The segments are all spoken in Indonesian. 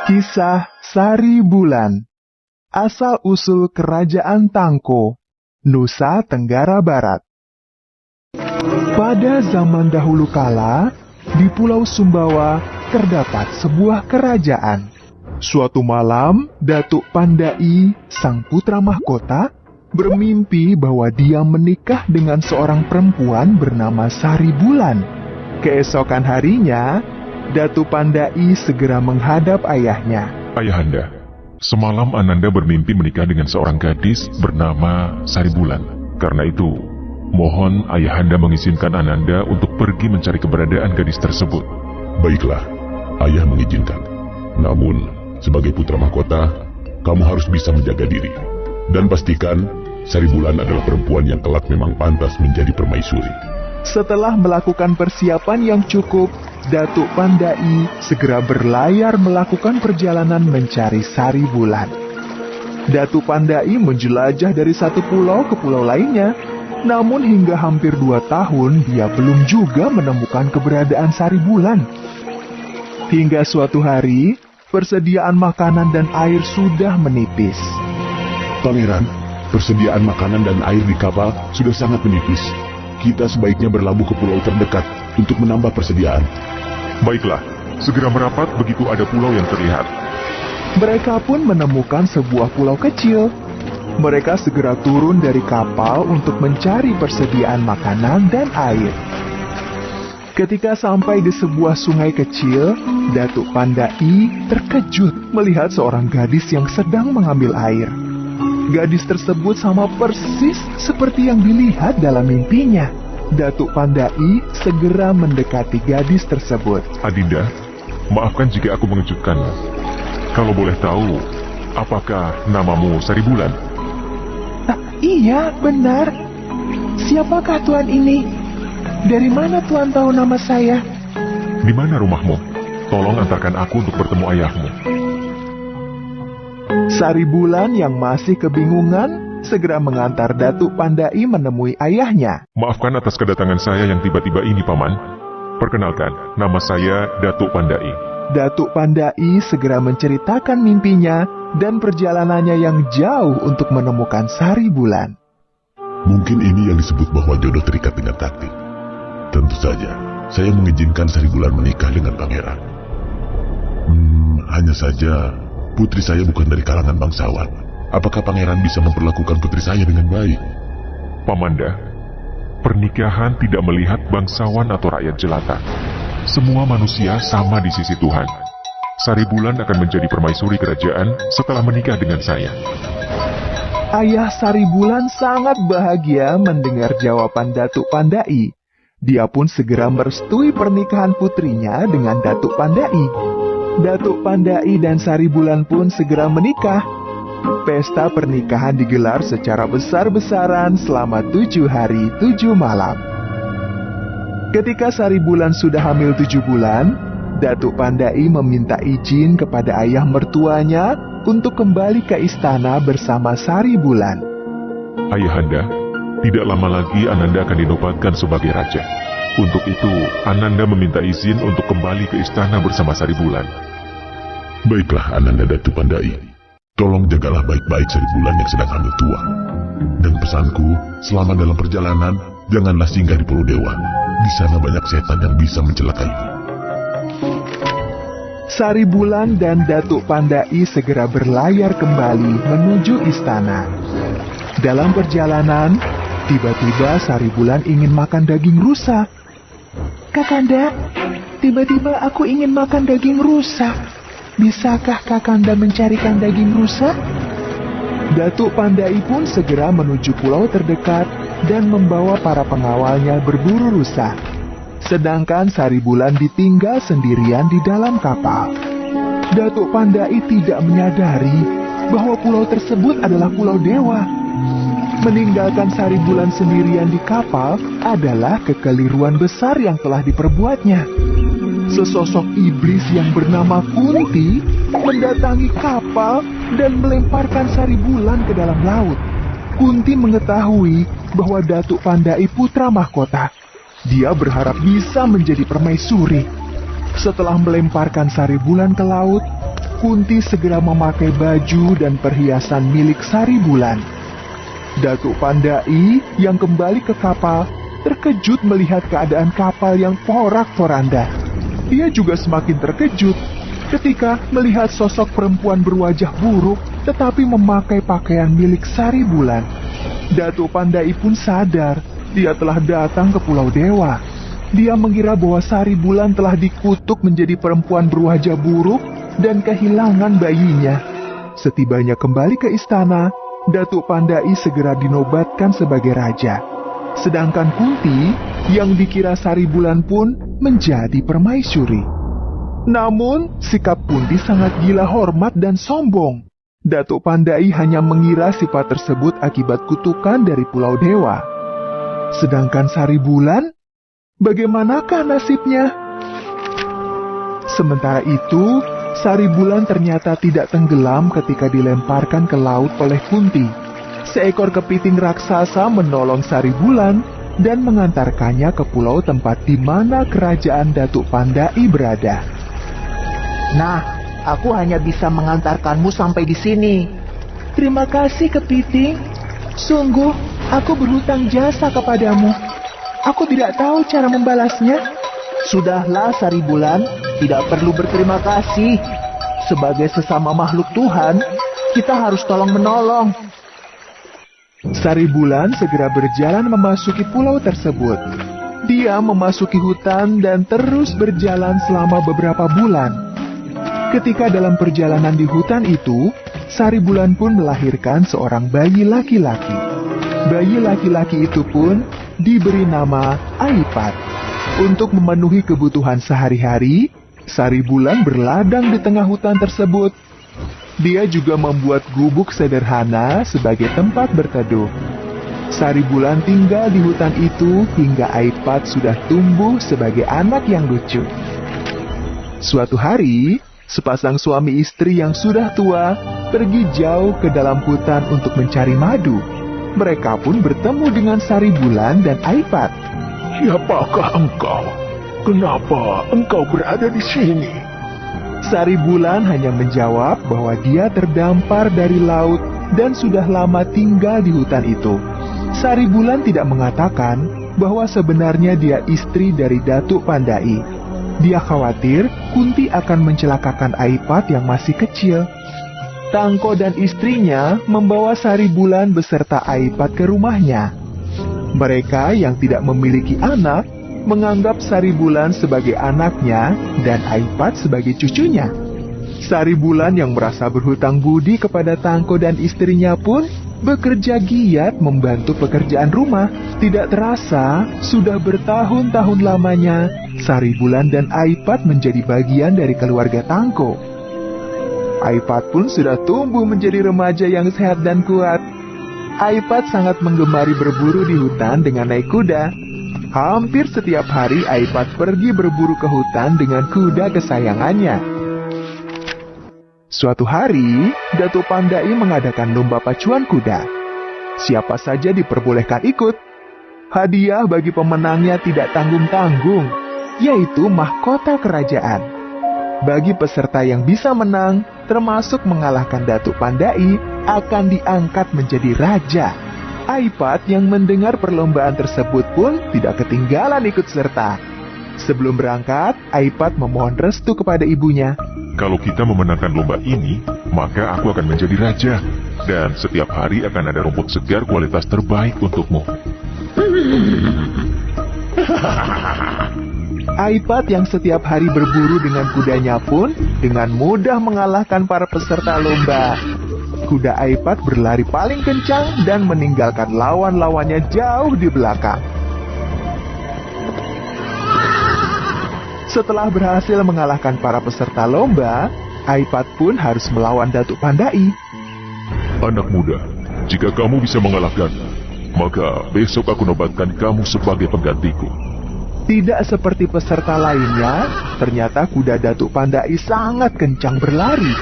Kisah Sari Bulan. Asal-usul Kerajaan Tangko, Nusa Tenggara Barat. Pada zaman dahulu kala, di Pulau Sumbawa terdapat sebuah kerajaan. Suatu malam, Datuk Pandai, sang putra mahkota, bermimpi bahwa dia menikah dengan seorang perempuan bernama Sari Bulan. Keesokan harinya, Datuk Pandai segera menghadap ayahnya. Ayahanda, semalam Ananda bermimpi menikah dengan seorang gadis bernama Sari Bulan. Karena itu, mohon ayahanda mengizinkan Ananda untuk pergi mencari keberadaan gadis tersebut. Baiklah, ayah mengizinkan. Namun, sebagai putra mahkota, kamu harus bisa menjaga diri. Dan pastikan, Sari Bulan adalah perempuan yang kelak memang pantas menjadi permaisuri. Setelah melakukan persiapan yang cukup, Datuk Pandai segera berlayar melakukan perjalanan mencari Sari Bulan. Datuk Pandai menjelajah dari satu pulau ke pulau lainnya, namun hingga hampir 2 tahun dia belum juga menemukan keberadaan Sari Bulan. Hingga suatu hari, persediaan makanan dan air sudah menipis. Pangeran, persediaan makanan dan air di kapal sudah sangat menipis. Kita sebaiknya berlabuh ke pulau terdekat untuk menambah persediaan. Baiklah, segera merapat begitu ada pulau yang terlihat. Mereka pun menemukan sebuah pulau kecil. Mereka segera turun dari kapal untuk mencari persediaan makanan dan air. Ketika sampai di sebuah sungai kecil, Datuk Pandai terkejut melihat seorang gadis yang sedang mengambil air. Gadis tersebut sama persis seperti yang dilihat dalam mimpinya. Datuk Pandai segera mendekati gadis tersebut. Adinda, maafkan jika aku mengejutkanmu. Kalau boleh tahu, apakah namamu Sari Bulan? Iya, benar. Siapakah tuan ini? Dari mana tuan tahu nama saya? Di mana rumahmu? Tolong antarkan aku untuk bertemu ayahmu. Sari Bulan yang masih kebingungan segera mengantar Datuk Pandai menemui ayahnya. Maafkan atas kedatangan saya yang tiba-tiba ini, Paman. Perkenalkan, nama saya Datuk Pandai. Datuk Pandai segera menceritakan mimpinya dan perjalanannya yang jauh untuk menemukan Sari Bulan. Mungkin ini yang disebut bahwa jodoh terikat dengan takdir. Tentu saja, saya mengizinkan Sari Bulan menikah dengan pangeran. Hanya saja, putri saya bukan dari kalangan bangsawan. Apakah pangeran bisa memperlakukan putri saya dengan baik? Pamanda, pernikahan tidak melihat bangsawan atau rakyat jelata. Semua manusia sama di sisi Tuhan. Sari Bulan akan menjadi permaisuri kerajaan setelah menikah dengan saya. Ayah Sari Bulan sangat bahagia mendengar jawaban Datuk Pandai. Dia pun segera merestui pernikahan putrinya dengan Datuk Pandai. Datuk Pandai dan Sari Bulan pun segera menikah. Pesta pernikahan digelar secara besar-besaran selama 7 hari 7 malam. Ketika Sari Bulan sudah hamil 7 bulan, Datuk Pandai meminta izin kepada ayah mertuanya untuk kembali ke istana bersama Sari Bulan. Ayahanda, tidak lama lagi Ananda akan dinobatkan sebagai raja. Untuk itu, Ananda meminta izin untuk kembali ke istana bersama Sari Bulan. Baiklah, Ananda Datuk Pandai. Tolong jagalah baik-baik Sari Bulan yang sedang hamil tua. Dan pesanku, selama dalam perjalanan, janganlah singgah di Pulau Dewa. Di sana banyak setan yang bisa mencelakaimu. Sari Bulan dan Datuk Pandai segera berlayar kembali menuju istana. Dalam perjalanan, tiba-tiba Sari Bulan ingin makan daging rusa. Kakanda, tiba-tiba aku ingin makan daging rusa. Bisakah Kakanda mencarikan daging rusa? Datuk Pandai pun segera menuju pulau terdekat dan membawa para pengawalnya berburu rusa. Sedangkan Sari Bulan ditinggal sendirian di dalam kapal. Datuk Pandai tidak menyadari bahwa pulau tersebut adalah Pulau Dewa. Meninggalkan Sari Bulan sendirian di kapal adalah kekeliruan besar yang telah diperbuatnya. Sesosok iblis yang bernama Kunti mendatangi kapal dan melemparkan Sari Bulan ke dalam laut. Kunti mengetahui bahwa Datuk Pandai putra mahkota. Dia berharap bisa menjadi permaisuri. Setelah melemparkan Sari Bulan ke laut, Kunti segera memakai baju dan perhiasan milik Sari Bulan. Datuk Pandai yang kembali ke kapal terkejut melihat keadaan kapal yang porak-poranda. Dia juga semakin terkejut ketika melihat sosok perempuan berwajah buruk tetapi memakai pakaian milik Sari Bulan. Datuk Pandai pun sadar dia telah datang ke Pulau Dewa. Dia mengira bahwa Sari Bulan telah dikutuk menjadi perempuan berwajah buruk dan kehilangan bayinya. Setibanya kembali ke istana, Datuk Pandai segera dinobatkan sebagai raja. Sedangkan Kunti yang dikira Sari Bulan pun menjadi permaisuri. Namun, sikap Kunti sangat gila hormat dan sombong. Datuk Pandai hanya mengira sifat tersebut akibat kutukan dari Pulau Dewa. Sedangkan Sari Bulan, bagaimanakah nasibnya? Sementara itu, Sari Bulan ternyata tidak tenggelam ketika dilemparkan ke laut oleh Kunti. Seekor kepiting raksasa menolong Sari Bulan dan mengantarkannya ke pulau tempat di mana kerajaan Datuk Pandai berada. Nah, aku hanya bisa mengantarkanmu sampai di sini. Terima kasih, kepiting. Sungguh, aku berhutang jasa kepadamu. Aku tidak tahu cara membalasnya. Sudahlah, Sari Bulan, tidak perlu berterima kasih. Sebagai sesama makhluk Tuhan, kita harus tolong-menolong. Sari Bulan segera berjalan memasuki pulau tersebut. Dia memasuki hutan dan terus berjalan selama beberapa bulan. Ketika dalam perjalanan di hutan itu, Sari Bulan pun melahirkan seorang bayi laki-laki. Bayi laki-laki itu pun diberi nama Aipat. Untuk memenuhi kebutuhan sehari-hari, Sari Bulan berladang di tengah hutan tersebut. Dia juga membuat gubuk sederhana sebagai tempat berteduh. Sari Bulan tinggal di hutan itu hingga Aipat sudah tumbuh sebagai anak yang lucu. Suatu hari, sepasang suami istri yang sudah tua pergi jauh ke dalam hutan untuk mencari madu. Mereka pun bertemu dengan Sari Bulan dan Aipat. Siapakah engkau? Kenapa engkau berada di sini? Sari Bulan hanya menjawab bahwa dia terdampar dari laut dan sudah lama tinggal di hutan itu. Sari Bulan tidak mengatakan bahwa sebenarnya dia istri dari Datuk Pandai. Dia khawatir Kunti akan mencelakakan Aipat yang masih kecil. Tangko dan istrinya membawa Sari Bulan beserta Aipat ke rumahnya. Mereka yang tidak memiliki anak menganggap Sari Bulan sebagai anaknya dan Aipat sebagai cucunya. Sari Bulan yang merasa berhutang budi kepada Tangko dan istrinya pun bekerja giat membantu pekerjaan rumah. Tidak terasa, sudah bertahun-tahun lamanya, Sari Bulan dan Aipat menjadi bagian dari keluarga Tangko. Aipat pun sudah tumbuh menjadi remaja yang sehat dan kuat. Aipat sangat menggemari berburu di hutan dengan naik kuda. Hampir setiap hari Aipat pergi berburu ke hutan dengan kuda kesayangannya. Suatu hari, Datuk Pandai mengadakan lomba pacuan kuda. Siapa saja diperbolehkan ikut. Hadiah bagi pemenangnya tidak tanggung-tanggung, yaitu mahkota kerajaan. Bagi peserta yang bisa menang, termasuk mengalahkan Datuk Pandai, akan diangkat menjadi raja. Aipat yang mendengar perlombaan tersebut pun tidak ketinggalan ikut serta. Sebelum berangkat, Aipat memohon restu kepada ibunya. Kalau kita memenangkan lomba ini, maka aku akan menjadi raja. Dan setiap hari akan ada rumput segar kualitas terbaik untukmu. Aipat yang setiap hari berburu dengan kudanya pun dengan mudah mengalahkan para peserta lomba. Kuda Aipat berlari paling kencang dan meninggalkan lawan-lawannya jauh di belakang. Setelah berhasil mengalahkan para peserta lomba, Aipat pun harus melawan Datuk Pandai. Anak muda, jika kamu bisa mengalahkannya, maka besok aku nobatkan kamu sebagai penggantiku. Tidak seperti peserta lainnya, ternyata kuda Datuk Pandai sangat kencang berlari.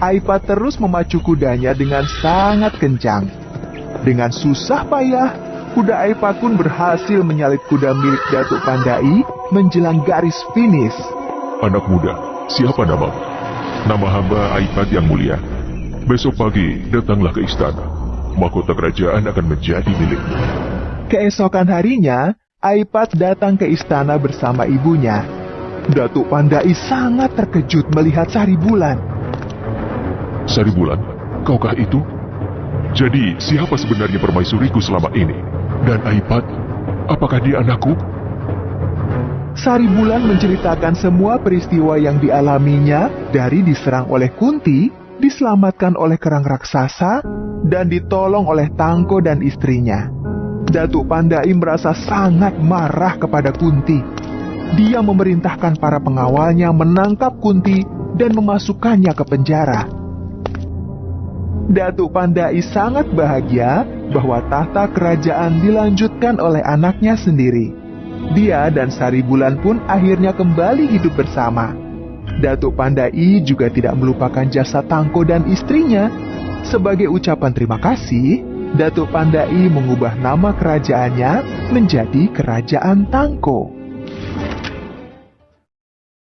Aipat terus memacu kudanya dengan sangat kencang. Dengan susah payah, kuda Aipat pun berhasil menyalip kuda milik Datuk Pandai menjelang garis finish. Anak muda, siapa namamu? Nama hamba Aipat yang mulia. Besok pagi datanglah ke istana. Mahkota kerajaan akan menjadi milikmu. Keesokan harinya, Aipat datang ke istana bersama ibunya. Datuk Pandai sangat terkejut melihat Saribulan. Saribulan, kaukah itu? Jadi, siapa sebenarnya permaisuriku selama ini? Dan Aipat, apakah dia anakku? Saribulan menceritakan semua peristiwa yang dialaminya dari diserang oleh Kunti, diselamatkan oleh kerang raksasa, dan ditolong oleh Tangko dan istrinya. Datuk Pandai merasa sangat marah kepada Kunti. Dia memerintahkan para pengawalnya menangkap Kunti dan memasukkannya ke penjara. Datuk Pandai sangat bahagia bahwa tahta kerajaan dilanjutkan oleh anaknya sendiri. Dia dan Saribulan pun akhirnya kembali hidup bersama. Datuk Pandai juga tidak melupakan jasa Tangko dan istrinya. Sebagai ucapan terima kasih, Datuk Pandai mengubah nama kerajaannya menjadi Kerajaan Tangko.